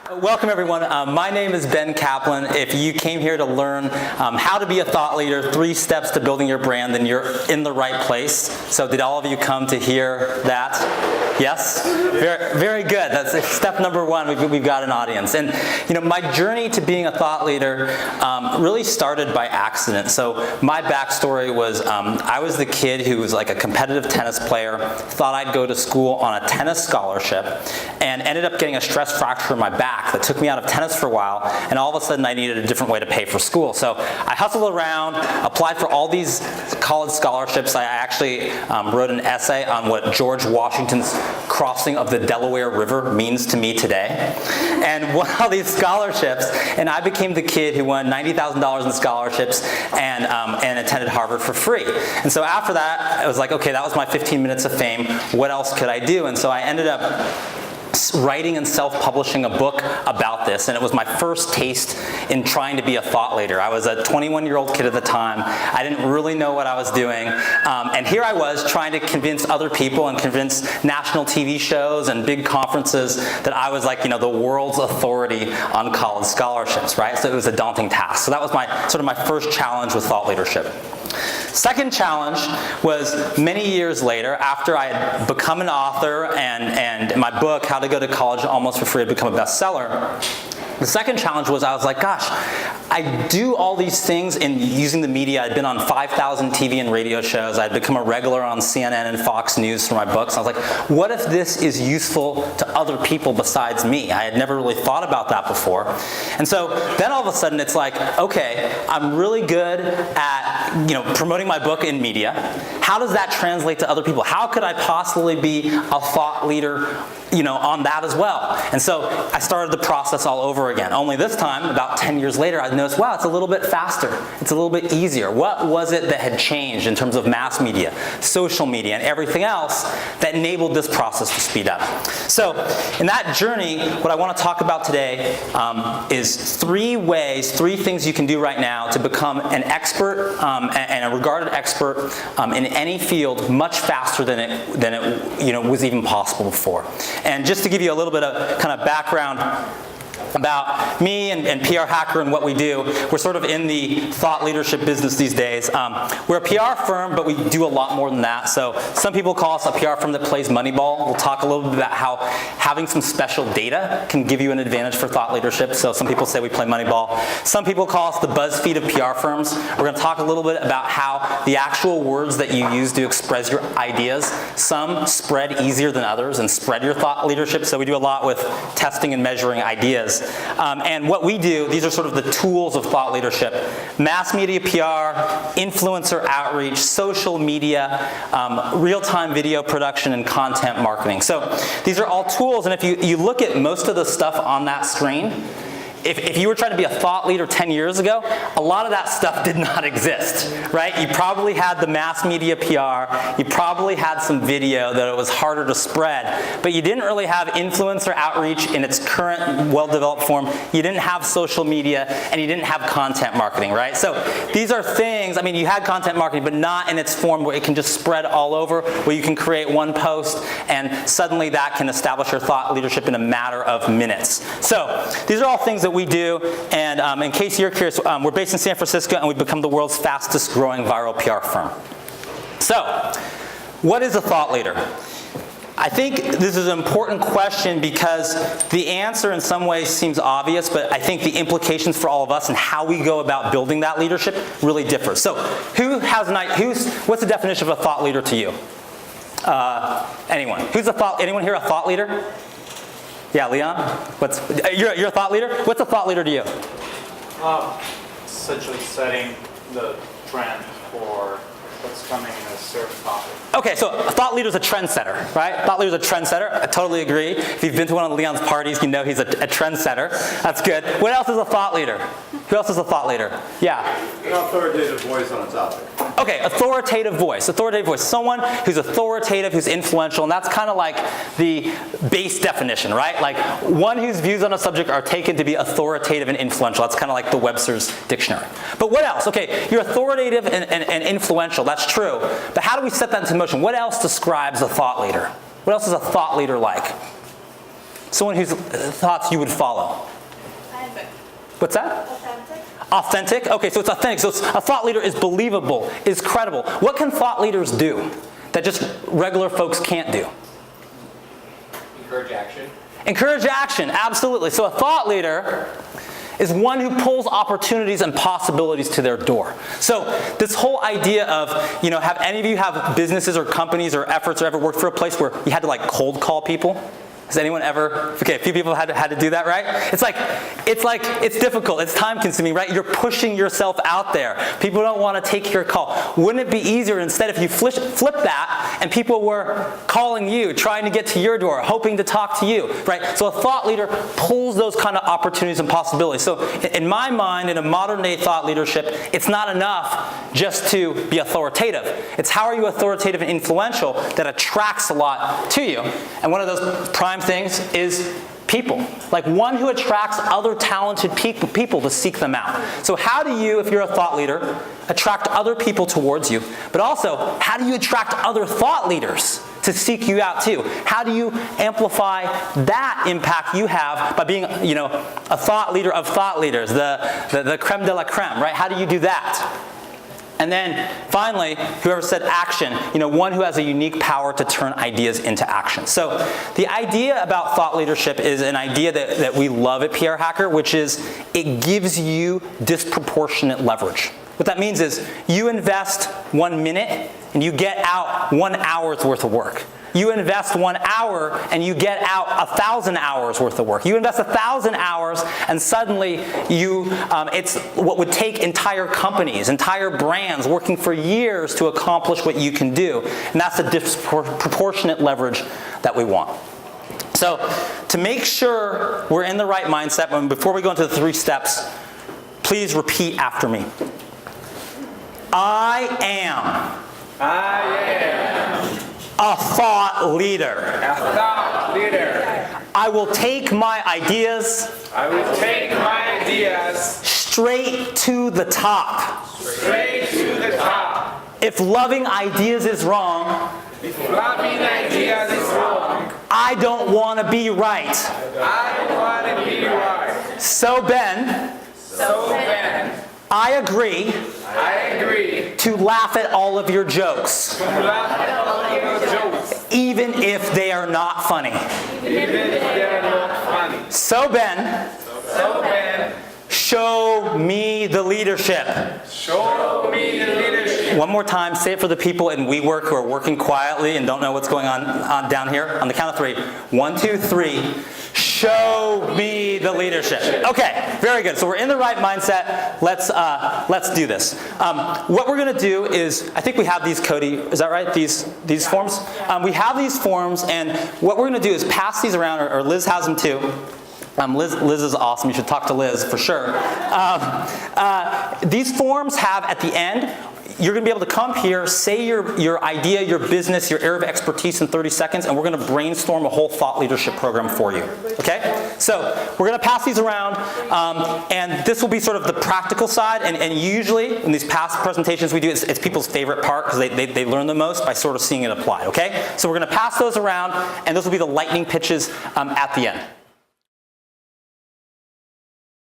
Welcome everyone. My name is Ben Kaplan. If you came here to learn how to be a thought leader, 3 steps to building your brand, then you're in the right place. So did all of you come to hear that? Yes? Very, very good. That's step number 1. We've got an audience. And my journey to being a thought leader really started by accident. So my backstory was I was the kid who was like a competitive tennis player, thought I'd go to school on a tennis scholarship, and ended up getting a stress fracture in my back that took me out of tennis for a while, and all of a sudden I needed a different way to pay for school. So I hustled around, applied for all these college scholarships. I actually wrote an essay on what George Washington's crossing of the Delaware River means to me today, and won all these scholarships, and I became the kid who won $90,000 in scholarships and attended Harvard for free. And so after that, I was like, okay, that was my 15 minutes of fame. What else could I do? And so I ended up writing and self-publishing a book about this, and it was my first taste in trying to be a thought leader. I was a 21-year-old kid at the time. I didn't really know what I was doing, and here I was trying to convince other people and convince national TV shows and big conferences that I was like, the world's authority on college scholarships, right? So it was a daunting task. So that was my first challenge with thought leadership. Second challenge was many years later, after I had become an author and my book, How to Go to College Almost for Free, had become a bestseller. The second challenge was I was like, gosh, I do all these things in using the media. I'd been on 5,000 TV and radio shows. I'd become a regular on CNN and Fox News for my books. I was like, what if this is useful to other people besides me? I had never really thought about that before. And so then all of a sudden it's like, okay, I'm really good at promoting my book in media. How does that translate to other people? How could I possibly be a thought leader on that as well? And so I started the process all over again. Only this time, about 10 years later, I noticed, wow, it's a little bit faster. It's a little bit easier. What was it that had changed in terms of mass media, social media, and everything else that enabled this process to speed up? So in that journey, what I want to talk about today is 3 things you can do right now to become an expert and a regarded expert in any field much faster than it was even possible before. And just to give you a little bit of kind of background about me and PR Hacker and what we do, we're sort of in the thought leadership business these days. We're a PR firm, but we do a lot more than that. So some people call us a PR firm that plays Moneyball. We'll talk a little bit about how having some special data can give you an advantage for thought leadership. So some people say we play Moneyball. Some people call us the BuzzFeed of PR firms. We're going to talk a little bit about how the actual words that you use to express your ideas, some spread easier than others and spread your thought leadership. So we do a lot with testing and measuring ideas. And what we do, these are sort of the tools of thought leadership: mass media PR, influencer outreach, social media, real-time video production, and content marketing. So these are all tools, and if you look at most of the stuff on that screen, if you were trying to be a thought leader 10 years ago, a lot of that stuff did not exist, right? You probably had the mass media PR, you probably had some video that it was harder to spread, but you didn't really have influencer outreach in its current well-developed form. You didn't have social media, and you didn't have content marketing, right? So these are things, you had content marketing, but not in its form where it can just spread all over, where you can create one post, and suddenly that can establish your thought leadership in a matter of minutes. So these are all things that we do, and in case you're curious, we're based in San Francisco, and we've become the world's fastest growing viral PR firm. So, what is a thought leader? I think this is an important question because the answer in some ways seems obvious, but I think the implications for all of us and how we go about building that leadership really differ. So, what's the definition of a thought leader to you? Anyone? Anyone here a thought leader? Yeah, Leon? You're a thought leader? What's a thought leader to you? Essentially setting the trend for what's coming in a certain topic. Okay, so a thought leader is a trendsetter, right? Thought leader is a trendsetter. I totally agree. If you've been to one of Leon's parties, you know he's a trendsetter. That's good. What else is a thought leader? Who else is a thought leader? Yeah? An authoritative voice on a topic. Okay, authoritative voice. Authoritative voice. Someone who's authoritative, who's influential, and that's kind of like the base definition, right? Like one whose views on a subject are taken to be authoritative and influential. That's kind of like the Webster's dictionary. But what else? Okay, you're authoritative and influential. That's true. But how do we set that into motion? What else describes a thought leader? What else is a thought leader like? Someone whose thoughts you would follow. Authentic. What's that? Authentic. Authentic? Okay, so it's authentic. So a thought leader is believable, is credible. What can thought leaders do that just regular folks can't do? Encourage action. Encourage action, absolutely. So a thought leader is one who pulls opportunities and possibilities to their door. So this whole idea of, have any of you have businesses or companies or efforts or ever worked for a place where you had to cold call people? Has anyone ever? Okay, a few people had to do that, right? It's difficult. It's time consuming, right? You're pushing yourself out there. People don't want to take your call. Wouldn't it be easier instead if you flip that and people were calling you, trying to get to your door, hoping to talk to you, right? So a thought leader pulls those kind of opportunities and possibilities. So in my mind, in a modern day thought leadership, it's not enough just to be authoritative. It's how are you authoritative and influential that attracts a lot to you. And one of those prime things is people. One who attracts other talented people to seek them out. So how do you, if you're a thought leader, attract other people towards you? But also, how do you attract other thought leaders to seek you out too? How do you amplify that impact you have by being, a thought leader of thought leaders, the creme de la creme, right? How do you do that? And then finally, whoever said action, one who has a unique power to turn ideas into action. So the idea about thought leadership is an idea that we love at PR Hacker, which is it gives you disproportionate leverage. What that means is you invest 1 minute and you get out 1 hour's worth of work. You invest 1 hour and you get out 1,000 hours worth of work. You invest 1,000 hours and suddenly it's what would take entire companies, entire brands working for years to accomplish what you can do. And that's the disproportionate leverage that we want. So to make sure we're in the right mindset, before we go into the 3 steps, please repeat after me. I am a thought leader. I will take my ideas straight to the top. If loving ideas is wrong, I don't want to be right. So Ben, I agree to laugh at all of your jokes, even if they are not funny. So Ben, show me the leadership. One more time, say it for the people in WeWork who are working quietly and don't know what's going on down here. On the count of 3. 1, 2, 3. Show me the leadership. Okay, very good. So we're in the right mindset. Let's do this. What we're going to do is, I think we have these, Cody. Is that right? These forms. We have these forms, and what we're going to do is pass these around, or Liz has them too. Liz is awesome. You should talk to Liz for sure. These forms have at the end. You're going to be able to come here, say your idea, your business, your area of expertise in 30 seconds, and we're going to brainstorm a whole thought leadership program for you. Okay? So we're going to pass these around, and this will be sort of the practical side. And usually, in these past presentations we do, it's people's favorite part because they learn the most by sort of seeing it applied. Okay? So we're going to pass those around, and those will be the lightning pitches at the end.